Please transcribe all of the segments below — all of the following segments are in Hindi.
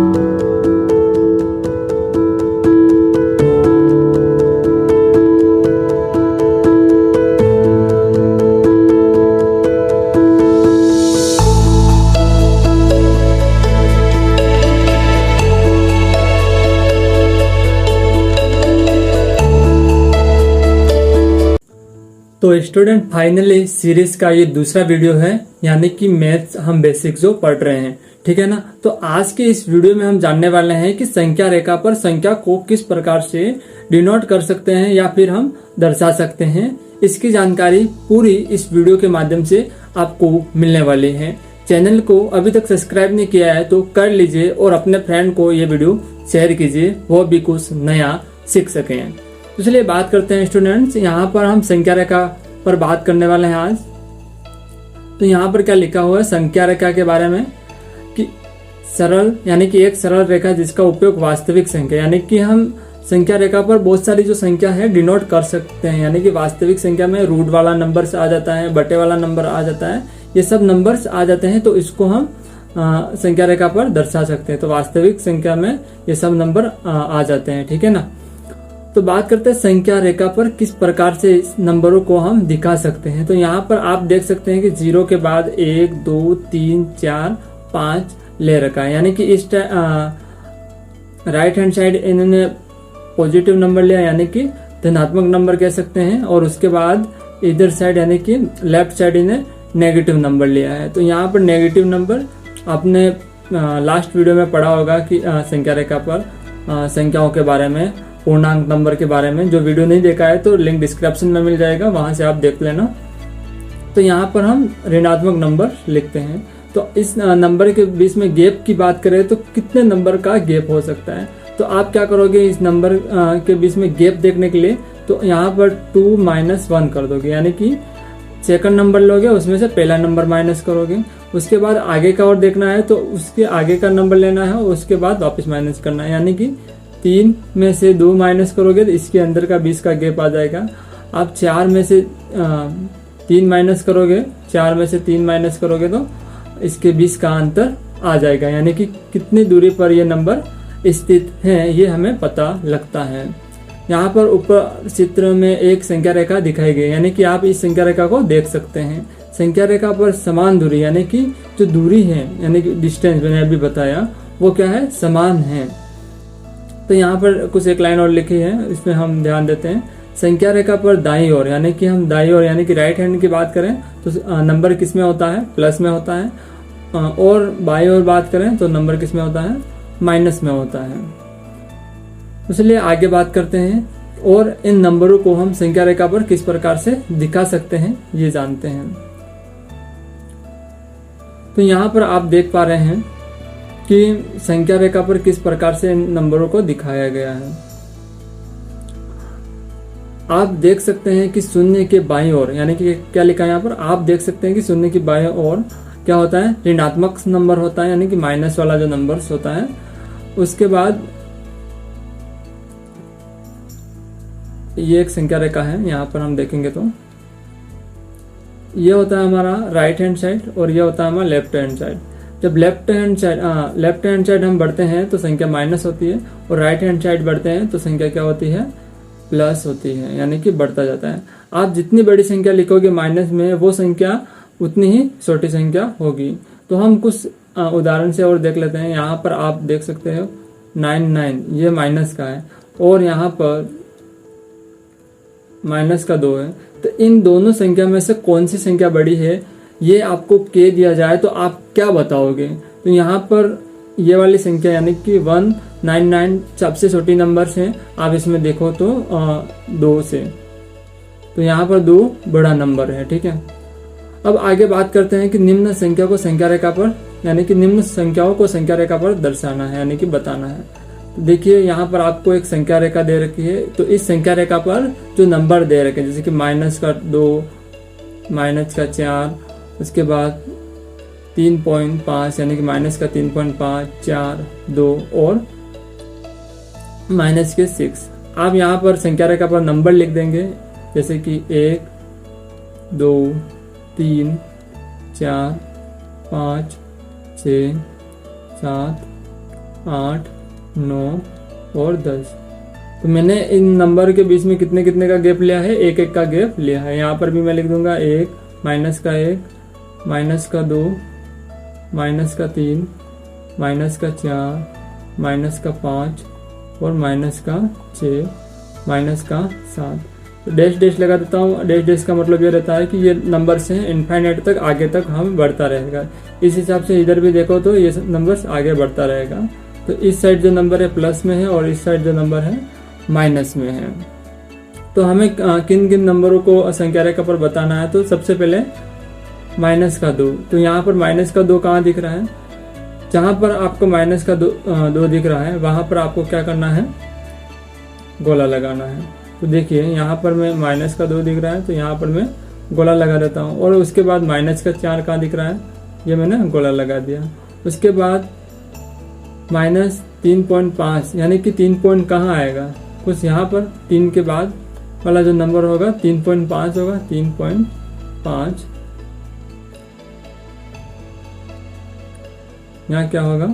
तो स्टूडेंट फाइनली सीरीज का ये दूसरा वीडियो है, यानी कि मैथ्स हम बेसिक जो पढ़ रहे हैं, ठीक है ना। तो आज के इस वीडियो में हम जानने वाले हैं कि संख्या रेखा पर संख्या को किस प्रकार से डिनोट कर सकते हैं या फिर हम दर्शा सकते हैं। इसकी जानकारी पूरी इस वीडियो के माध्यम से आपको मिलने वाली है। चैनल को अभी तक सब्सक्राइब नहीं किया है तो कर लीजिए और अपने फ्रेंड को ये वीडियो शेयर कीजिए, वो भी कुछ नया सीख सकें। तो चलिए बात करते हैं स्टूडेंट्स, यहाँ पर हम संख्या रेखा पर बात करने वाले हैं आज। तो यहाँ पर क्या लिखा हुआ है संख्या रेखा के बारे में कि सरल यानी कि एक सरल रेखा जिसका उपयोग वास्तविक संख्या यानी कि हम संख्या रेखा पर बहुत सारी जो संख्या है डिनोट कर सकते हैं, यानी कि वास्तविक संख्या में रूट वाला नंबर आ जाता है, बटे वाला नंबर आ जाता है, ये सब नंबर्स आ जाते हैं। तो इसको हम संख्या रेखा पर दर्शा सकते हैं। तो वास्तविक संख्या में ये सब नंबर आ जाते हैं, ठीक है ना। तो बात करते हैं संख्या रेखा पर किस प्रकार से इस नंबरों को हम दिखा सकते हैं। तो यहाँ पर आप देख सकते हैं कि 0 के बाद 1, 2, 3, 4, 5 ले रखा है, यानी कि इस राइट हैंड साइड इन्होंने पॉजिटिव नंबर लिया यानी कि धनात्मक नंबर कह सकते हैं, और उसके बाद इधर साइड यानी कि लेफ्ट साइड इन्हें नेगेटिव नंबर लिया है। तो यहाँ पर नेगेटिव नंबर आपने लास्ट वीडियो में पढ़ा होगा कि संख्या रेखा पर संख्याओं के बारे में, पूर्णांक नंबर के बारे में। जो वीडियो नहीं देखा है तो लिंक डिस्क्रिप्शन में मिल जाएगा, वहां से आप देख लेना। तो यहाँ पर हम ऋणात्मक नंबर लिखते हैं। तो इस नंबर के बीच में गैप की बात करें तो कितने नंबर का गैप हो सकता है। तो आप क्या करोगे इस नंबर के बीच में गैप देखने के लिए, तो यहाँ पर 2 - 1 कर दोगे, यानी कि सेकंड नंबर लोगे, उसमें से पहला नंबर माइनस करोगे। उसके बाद आगे का और देखना है तो उसके आगे का नंबर लेना है, उसके बाद वापस माइनस करना है, यानी कि 3 में से 2 माइनस करोगे तो इसके अंदर का 20 का गैप आ जाएगा। आप 4 में से 3 माइनस करोगे, 4 में से 3 माइनस करोगे तो इसके 20 का अंतर आ जाएगा, यानी कि कितनी दूरी पर ये नंबर स्थित है ये हमें पता लगता है। यहाँ पर ऊपर चित्र में एक संख्या रेखा दिखाई गई, यानी कि आप इस संख्या रेखा को देख सकते हैं। संख्या रेखा पर समान दूरी यानी कि जो दूरी है यानी कि डिस्टेंस मैंने अभी बताया वो क्या है, समान है। तो यहाँ पर कुछ एक लाइन और लिखी है, इसमें हम ध्यान देते हैं। संख्या रेखा पर दाईं ओर यानी कि हम दाईं ओर यानी कि राइट हैंड की बात करें तो नंबर किस में होता है, प्लस में होता है, और बाईं ओर बात करें तो नंबर किस में होता है, माइनस में होता है। इसलिए आगे बात करते हैं और इन नंबरों को हम संख्या रेखा पर किस प्रकार से दिखा सकते हैं ये जानते हैं। तो यहाँ पर आप देख पा रहे हैं कि संख्या रेखा पर किस प्रकार से इन नंबरों को दिखाया गया है। आप देख सकते हैं कि शून्य के बाईं ओर यानी कि क्या लिखा है यहाँ पर, आप देख सकते हैं कि शून्य की बाईं ओर क्या होता है, ऋणात्मक नंबर होता है, यानी कि माइनस वाला जो नंबर्स होता है। उसके बाद ये एक संख्या रेखा है, यहाँ पर हम देखेंगे तो ये होता है हमारा राइट हैंड साइड और ये होता है हमारा लेफ्ट हैंड साइड। जब लेफ्ट हैंड साइड हम बढ़ते हैं तो संख्या माइनस होती है, और राइट हैंड साइड बढ़ते हैं तो संख्या क्या होती है, प्लस होती है, यानी कि बढ़ता जाता है। आप जितनी बड़ी संख्या लिखोगे माइनस में वो संख्या उतनी ही छोटी संख्या होगी। तो हम कुछ उदाहरण से और देख लेते हैं। यहाँ पर आप देख सकते हो 99 ये माइनस का है, और यहाँ पर माइनस का 2 है। तो इन दोनों संख्या में से कौन सी संख्या बड़ी है ये आपको कह दिया जाए तो आप क्या बताओगे। तो यहाँ पर ये वाली संख्या यानी कि 199 सबसे छोटी नंबर्स हैं। आप इसमें देखो तो 2 से, तो यहाँ पर 2 बड़ा नंबर है, ठीक है। अब आगे बात करते हैं कि निम्न संख्या को संख्या रेखा पर यानी कि निम्न संख्याओं को संख्या रेखा पर दर्शाना है यानी कि बताना है। तो देखिए यहाँ पर आपको एक संख्या रेखा दे रखी है, तो इस संख्या रेखा पर जो नंबर दे रखे हैं जैसे कि माइनस का 2, माइनस का 4, उसके बाद 3.5 यानी कि माइनस का 3.5, 4, 2 और माइनस के 6। आप यहाँ पर संख्या रेखा पर नंबर लिख देंगे जैसे कि 1, 2, 3, 4, 5, 6, 7, 8, 9 और 10। तो मैंने इन नंबर के बीच में कितने कितने का गैप लिया है, एक एक का गैप लिया है। यहाँ पर भी मैं लिख दूंगा 1, -1, -2, -3, -4, -5 और -6, -7। तो डैश डैश लगा देता हूँ। डैश डैश का मतलब ये रहता है कि ये नंबर्स हैं इनफाइनाइट तक, आगे तक हम बढ़ता रहेगा। इस हिसाब से इधर भी देखो तो ये नंबर्स आगे बढ़ता रहेगा। तो इस साइड जो नंबर है प्लस में है और इस साइड जो नंबर है माइनस में है। तो हमें किन किन नंबरों को संख्या रेखा पर बताना है, तो सबसे पहले -2। तो यहाँ पर -2 कहाँ दिख रहा है, जहाँ पर आपको -2 दिख रहा है वहां पर आपको क्या करना है, गोला लगाना है। तो देखिए यहाँ पर मैं -2 दिख रहा है, तो यहाँ पर मैं गोला लगा देता हूँ। और उसके बाद -4 कहाँ दिख रहा है, ये मैंने गोला लगा दिया। उसके बाद -3.5 यानी कि 3 पॉइंट कहाँ आएगा, कुछ यहाँ पर 3 के बाद वाला जो नंबर होगा 3.5 होगा, 3.5 यहाँ क्या होगा,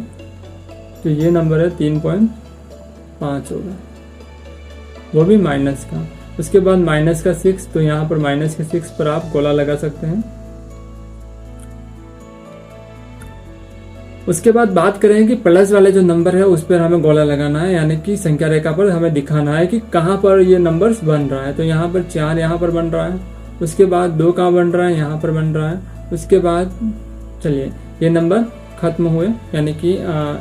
तो ये नंबर है 3.5 होगा, वो भी माइनस का। उसके बाद -6, तो यहाँ पर -6 पर आप गोला लगा सकते हैं। उसके बाद बात करें कि प्लस वाले जो नंबर है उस पर हमें गोला लगाना है, यानी कि संख्या रेखा पर हमें दिखाना है कि कहाँ पर ये नंबर्स बन रहा है। तो यहाँ पर 4 यहाँ पर बन रहा है, उसके बाद 2 कहाँ बन रहा है, यहाँ पर बन रहा है। उसके बाद चलिए ये नंबर खत्म हुए, यानी कि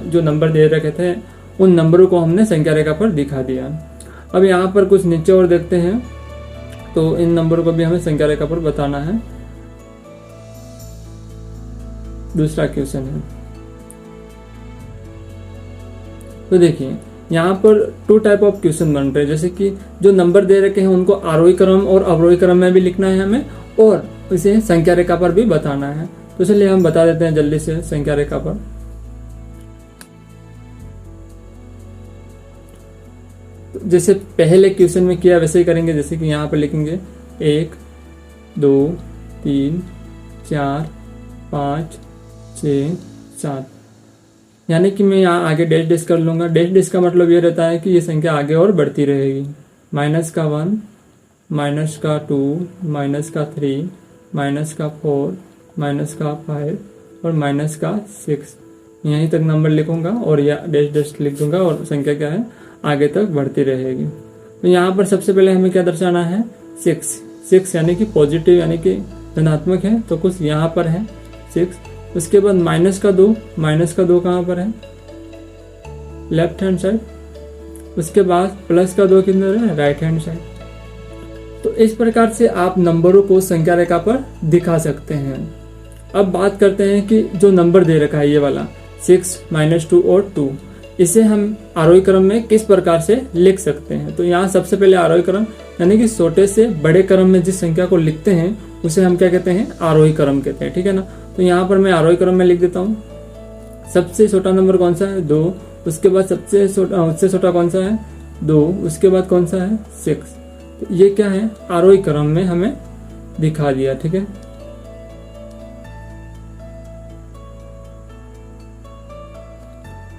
जो नंबर दे रखे थे उन नंबरों को हमने संख्या रेखा पर दिखा दिया। अब यहाँ पर कुछ नीचे और देखते हैं, तो इन नंबरों को भी हमें संख्या रेखा पर बताना है। दूसरा क्वेश्चन है, तो देखिए यहाँ पर 2 टाइप ऑफ क्वेश्चन बन रहे हैं। जैसे कि जो नंबर दे रखे हैं उनको आरोही क्रम और अवरोही क्रम में भी लिखना है हमें, और इसे संख्या रेखा पर भी बताना है। तो चलिए हम बता देते हैं जल्दी से संख्या रेखा पर। जैसे पहले क्वेश्चन में किया वैसे ही करेंगे। जैसे कि यहाँ पर लिखेंगे 1, 2, 3, 4, 5, 6, 7, यानी कि मैं यहाँ आगे डैश डैश कर लूंगा। डैश डैश का मतलब ये रहता है कि ये संख्या आगे और बढ़ती रहेगी। -1, -2, -3, -4, -5 और -6, यहीं तक नंबर लिखूंगा और या डैश डैश लिख दूंगा और संख्या क्या है आगे तक बढ़ती रहेगी। तो यहाँ पर सबसे पहले हमें क्या दर्शाना है, 6 यानी कि पॉजिटिव यानी कि धनात्मक है, तो कुछ यहाँ पर है 6। उसके बाद -2 कहाँ पर है, लेफ्ट हैंड साइड। उसके बाद +2 किधर है, राइट हैंड साइड। तो इस प्रकार से आप नंबरों को संख्या रेखा पर दिखा सकते हैं। अब बात करते हैं कि जो नंबर दे रखा है ये वाला 6, -2 और 2, इसे हम आरोही क्रम में किस प्रकार से लिख सकते हैं। तो यहाँ सबसे पहले आरोही क्रम यानी कि छोटे से बड़े क्रम में जिस संख्या को लिखते हैं उसे हम क्या कहते हैं, आरोही क्रम कहते हैं, ठीक है ना। तो यहाँ पर मैं आरोही क्रम में लिख देता हूँ। सबसे छोटा नंबर कौन सा है, 2। उसके बाद सबसे छोटा कौन सा है, 2। उसके बाद कौन सा है, 6। तो ये क्या है, आरोही क्रम में हमें दिखा दिया, ठीक है।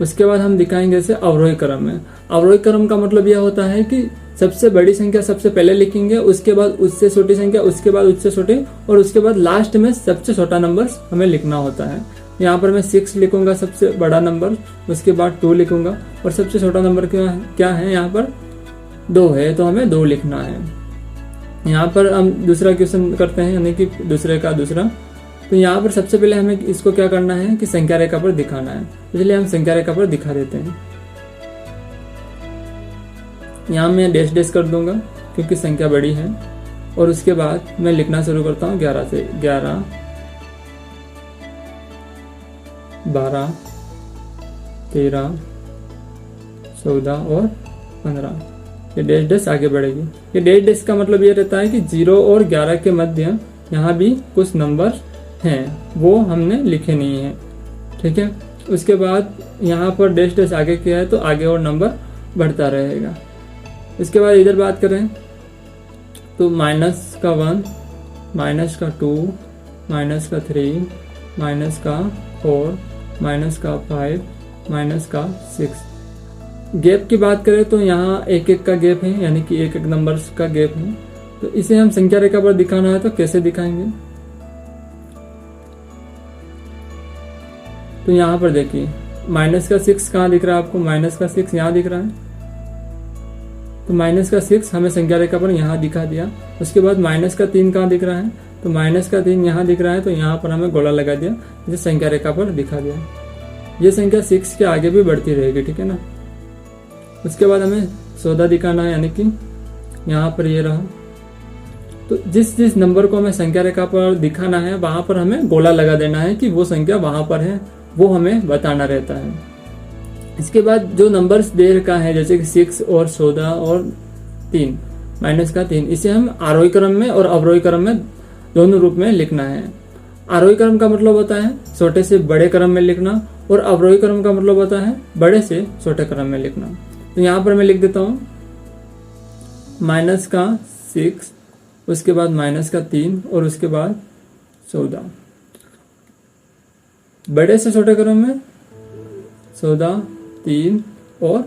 उसके बाद हम दिखाएंगे इसे अवरोही क्रम में। अवरोही क्रम का मतलब यह होता है कि सबसे बड़ी संख्या सबसे पहले लिखेंगे, उसके बाद उससे छोटी संख्या, उसके बाद उससे छोटे, और उसके बाद लास्ट में सबसे छोटा नंबर हमें लिखना होता है। यहाँ पर मैं 6 लिखूंगा सबसे बड़ा नंबर, उसके बाद 2 लिखूंगा, और सबसे छोटा नंबर क्या है यहाँ पर 2 है, तो हमें 2 लिखना है। यहाँ पर हम दूसरा क्वेश्चन करते हैं, यानी कि दूसरे का दूसरा। तो यहाँ पर सबसे पहले हमें इसको क्या करना है कि संख्या रेखा पर दिखाना है, इसलिए हम संख्या रेखा पर दिखा देते हैं। यहाँ मैं डैश डैश कर दूंगा क्योंकि संख्या बड़ी है, और उसके बाद मैं लिखना शुरू करता हूँ 11 से। 11, 12, 13, 14 और 15। ये डैश डैश आगे बढ़ेगी। ये डैश डैश का मतलब ये रहता है कि 0 और 11 के मध्य यहाँ भी कुछ नंबर हैं, वो हमने लिखे नहीं है, ठीक है। उसके बाद यहाँ पर डैश डैश आगे किया है तो आगे और नंबर बढ़ता रहेगा। इसके बाद इधर बात करें तो -1, -2, -3, -4, -5, माइनस का 6। गैप की बात करें तो यहाँ एक एक का गैप है, यानी कि एक एक नंबर्स का गैप है। तो इसे हम संख्या रेखा पर दिखाना है तो कैसे दिखाएंगे? तो यहाँ पर देखिए माइनस का 6 कहाँ दिख रहा है आपको? माइनस का 6 यहाँ दिख रहा है। तो माइनस का 6 हमें संख्या रेखा पर यहाँ दिखा दिया। उसके बाद माइनस का 3 कहाँ दिख रहा है? तो माइनस का 3 यहाँ दिख रहा है। तो यहाँ पर हमें गोला लगा दिया, जिसे संख्या रेखा पर दिखा दिया। ये संख्या 6 के आगे भी बढ़ती रहेगी, ठीक है ना। उसके बाद हमें 14 दिखाना है, यानी कि यहाँ पर ये रहा। तो जिस जिस नंबर को हमें संख्या रेखा पर दिखाना है वहां पर हमें गोला लगा देना है कि वो संख्या वहां पर है, वो हमें बताना रहता है। इसके बाद जो नंबर्स दे रखा है, जैसे कि 6 और 14 और 3, माइनस का 3, इसे हम आरोही क्रम में और अवरोही क्रम में दोनों रूप में लिखना है। आरोही क्रम का मतलब होता है छोटे से बड़े क्रम में लिखना, और अवरोही क्रम का मतलब होता है बड़े से छोटे क्रम में लिखना। तो यहाँ पर मैं लिख देता हूँ माइनस का 6, उसके बाद माइनस का 3 और उसके बाद 14। बड़े से छोटे क्रम में 14, 3 और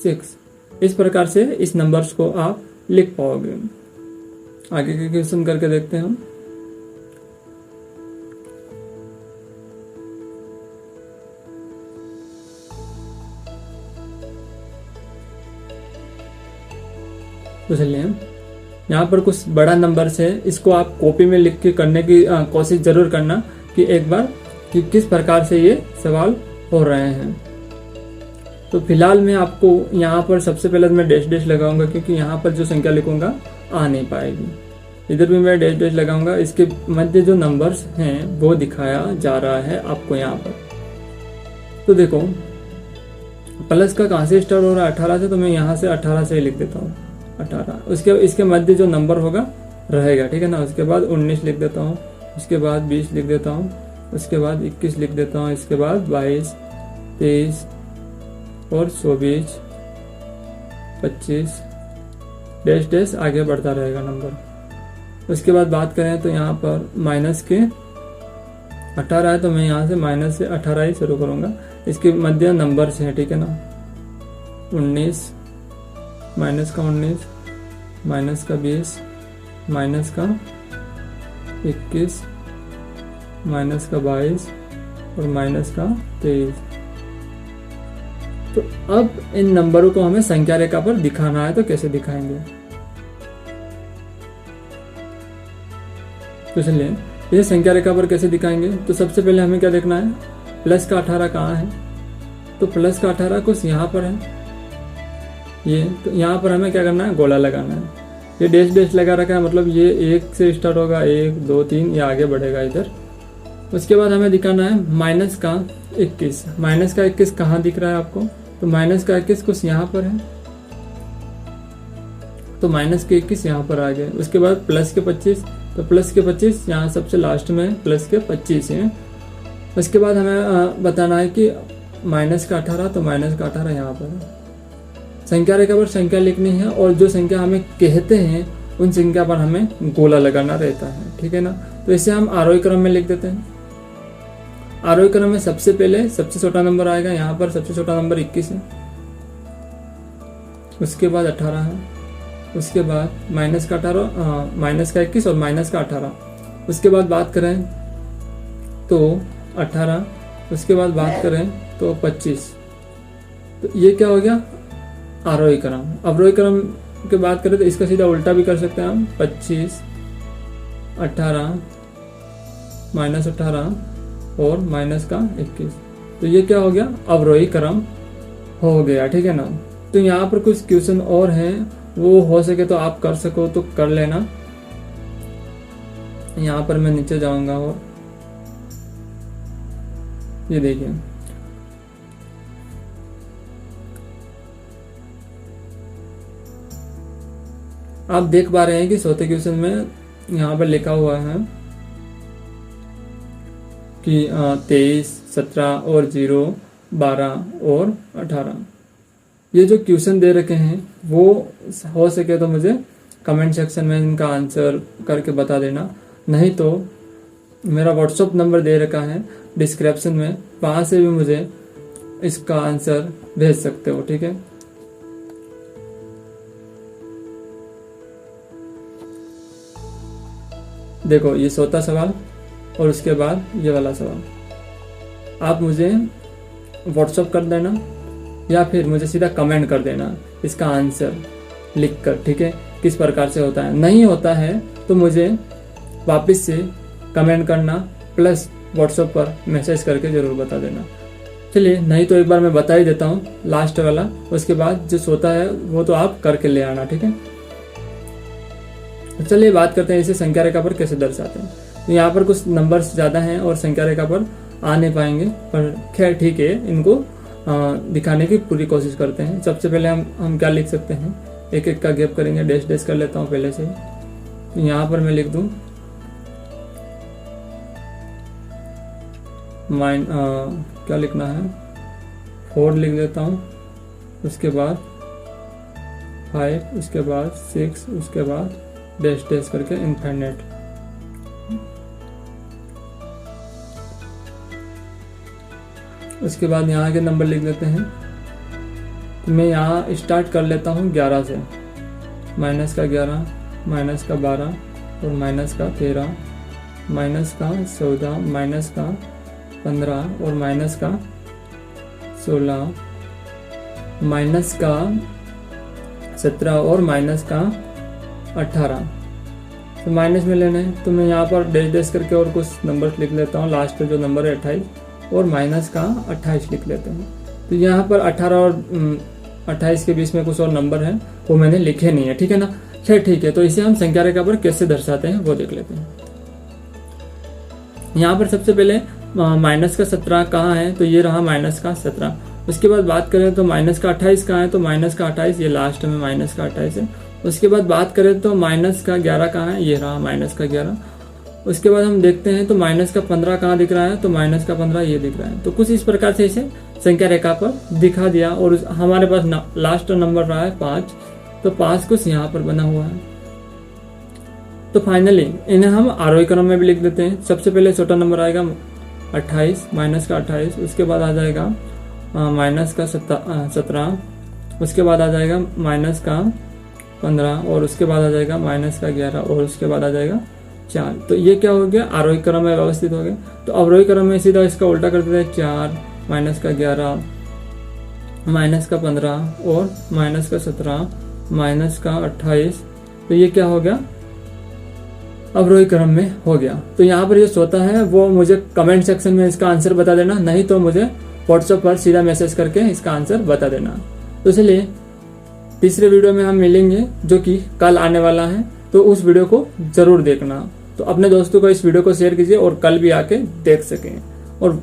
6। इस प्रकार से इस नंबर्स को आप लिख पाओगे। आगे के क्वेश्चन करके देखते हैं हम। तो चलिए यहाँ पर कुछ बड़ा नंबर्स है, इसको आप कॉपी में लिख के करने की कोशिश जरूर करना कि एक बार कि किस प्रकार से ये सवाल हो रहे हैं। तो फिलहाल मैं आपको यहाँ पर सबसे पहले मैं डैश डैश लगाऊंगा, क्योंकि यहाँ पर जो संख्या लिखूंगा आ नहीं पाएगी। इधर भी मैं डैश डैश लगाऊंगा। इसके मध्य जो नंबर्स हैं वो दिखाया जा रहा है आपको यहाँ पर। तो देखो प्लस का कहाँ से स्टार्ट हो रहा है? 18 से। तो मैं यहाँ से 18 से ही लिख देता हूँ, 18। उसके इसके मध्य जो नंबर होगा रहेगा, ठीक है ना। उसके बाद 19 लिख देता हूँ, उसके बाद 20 लिख देता हूँ, उसके बाद 21 लिख देता हूँ, इसके बाद 22, 23 और 24, 25, डैश डैश आगे बढ़ता रहेगा नंबर। उसके बाद बात करें तो यहाँ पर माइनस के 18 है, तो मैं यहाँ से माइनस से 18 ही शुरू करूँगा। इसके मध्य नंबर्स हैं, ठीक है ना। 19, माइनस का 19, माइनस का 20, माइनस का 21, माइनस का 22 और माइनस का 23। तो अब इन नंबरों को हमें संख्या रेखा पर दिखाना है, तो कैसे दिखाएंगे? तो चलिए इसे संख्या रेखा पर कैसे दिखाएंगे। तो सबसे पहले हमें क्या देखना है? प्लस का 18 कहाँ है? तो प्लस का 18 कुछ यहाँ पर है, ये। तो यहाँ पर हमें क्या करना है? गोला लगाना है। ये डैश डैश लगा रखा है, मतलब ये 1 से स्टार्ट होगा, 1, 2, 3, ये आगे बढ़ेगा इधर। उसके बाद हमें दिखाना है माइनस का 21। माइनस का 21 कहाँ दिख रहा है आपको? तो माइनस का 21 कुछ यहाँ पर है, तो माइनस के 21 यहाँ पर आ गए। उसके बाद प्लस के 25, तो प्लस के 25 यहाँ सबसे लास्ट में प्लस के 25 हैं। उसके बाद हमें बताना है कि माइनस का 18, तो माइनस का 18 यहाँ पर है। संख्या रेखा पर संख्या लिखनी है, और जो संख्या हमें कहते हैं उन संख्या पर हमें गोला लगाना रहता है, ठीक है ना। तो इसे हम आरोही क्रम में लिख देते हैं। आरोही क्रम में सबसे पहले सबसे छोटा नंबर आएगा, यहाँ पर सबसे छोटा नंबर 21 है, उसके बाद 18 है, उसके बाद माइनस का 18, माइनस का 21 और माइनस का 18। उसके बाद बात करें तो 18, उसके बाद बात करें तो 25। तो ये क्या हो गया? आरोही क्रम। अवरोही क्रम की बात करें तो इसका सीधा उल्टा भी कर सकते हैं हम। 25, 18, माइनस 18 और माइनस का 21। तो ये क्या हो गया? अवरोही क्रम हो गया, ठीक है ना। तो यहाँ पर कुछ क्वेश्चन और हैं, वो हो सके तो आप कर सको तो कर लेना। यहाँ पर मैं नीचे जाऊंगा और ये देखिए आप देख पा रहे हैं कि चौथे क्वेश्चन में यहाँ पर लिखा हुआ है कि 23, 17 और 0, 12 और 18। ये जो क्वेश्चन दे रखे हैं वो हो सके तो मुझे कमेंट सेक्शन में इनका आंसर करके बता देना, नहीं तो मेरा व्हाट्सअप नंबर दे रखा है डिस्क्रिप्शन में, वहाँ से भी मुझे इसका आंसर भेज सकते हो। ठीक है, देखो ये 100वां सवाल और उसके बाद ये वाला सवाल आप मुझे व्हाट्सअप कर देना या फिर मुझे सीधा कमेंट कर देना इसका आंसर लिखकर। ठीक है, किस प्रकार से होता है, नहीं होता है तो मुझे वापस से कमेंट करना प्लस व्हाट्सएप पर मैसेज करके ज़रूर बता देना। चलिए, नहीं तो एक बार मैं बता ही देता हूँ लास्ट वाला, उसके बाद जो होता है वो तो आप करके ले आना। ठीक है, चलिए बात करते हैं इसे संख्या रेखा पर कैसे दर्शाते हैं। तो यहाँ पर कुछ नंबर्स ज़्यादा हैं और संख्या रेखा पर आ नहीं पाएंगे, पर खैर ठीक है, इनको दिखाने की पूरी कोशिश करते हैं। सबसे पहले हम क्या लिख सकते हैं, एक एक का गैप करेंगे, डैश डैश कर लेता हूँ पहले से ही। तो यहाँ पर मैं लिख दूँ क्या लिखना है, 4 लिख देता हूँ, उसके बाद 5, उसके बाद 6, उसके बाद डैश डैश करके इनफाइनाइट। उसके बाद यहाँ के नंबर लिख देते हैं। तो मैं यहाँ स्टार्ट कर लेता हूँ 11 से, माइनस का 11, माइनस का 12 और माइनस का 13, माइनस का 14, माइनस का 15 और माइनस का 16, माइनस का 17 और माइनस का 18। तो माइनस में लेने हैं तो मैं यहाँ पर डैश डैश करके और कुछ नंबर लिख लेता हूँ। लास्ट में जो नंबर है 28 और माइनस का 28 लिख लेते हैं। तो यहाँ पर 18 और 28 के बीच में कुछ और नंबर है वो मैंने लिखे नहीं है। ठीक है ना, खैर ठीक है। तो इसे हम संख्या रेखा पर कैसे दर्शाते हैं वो देख लेते हैं। यहाँ पर सबसे पहले माइनस का 17 कहाँ है, तो ये रहा माइनस का 17। उसके बाद बात करें तो माइनस का 28 कहाँ है, तो माइनस का 28 ये लास्ट में माइनस का 28 है। उसके बाद बात करें तो माइनस का 11 कहाँ है, ये रहा माइनस का 11। उसके बाद हम देखते हैं तो माइनस का 15 कहाँ दिख रहा है, तो माइनस का 15 ये दिख रहा है। तो कुछ इस प्रकार से इसे संख्या रेखा पर दिखा दिया और हमारे पास लास्ट नंबर रहा है 5, तो 5 कुछ यहाँ पर बना हुआ है। तो फाइनली इन्हें हम आरोही क्रम में भी लिख देते हैं। सबसे पहले छोटा नंबर आएगा 28, माइनस का 28, उसके बाद आ जाएगा माइनस का 17, उसके बाद आ जाएगा माइनस का 15 और उसके बाद आ जाएगा माइनस का 11 और उसके बाद आ जाएगा 4। तो ये क्या हो गया, आरोही क्रम में व्यवस्थित हो गया। तो अवरोही क्रम में सीधा इसका उल्टा कर देते हैं, 4, माइनस का 11, माइनस का 15 और माइनस का 17, माइनस का 28। तो ये क्या हो गया, अवरोही क्रम में हो गया। तो यहाँ पर जो होता है वो मुझे कमेंट सेक्शन में इसका आंसर बता देना, नहीं तो मुझे व्हाट्सएप पर सीधा मैसेज करके इसका आंसर बता देना। तो चलिए तीसरे वीडियो में हम मिलेंगे जो कि कल आने वाला है, तो उस वीडियो को जरूर देखना। तो अपने दोस्तों को इस वीडियो को शेयर कीजिए और कल भी आके देख सकें। और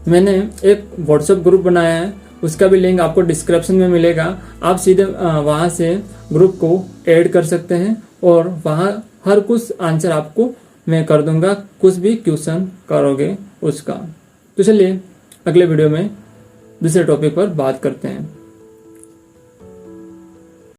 मैंने एक व्हाट्सएप ग्रुप बनाया है, उसका भी लिंक आपको डिस्क्रिप्शन में मिलेगा। आप सीधे वहां से ग्रुप को ऐड कर सकते हैं और वहां हर कुछ आंसर आपको मैं कर दूंगा, कुछ भी क्वेश्चन करोगे उसका। तो चलिए अगले वीडियो में दूसरे टॉपिक पर बात करते हैं।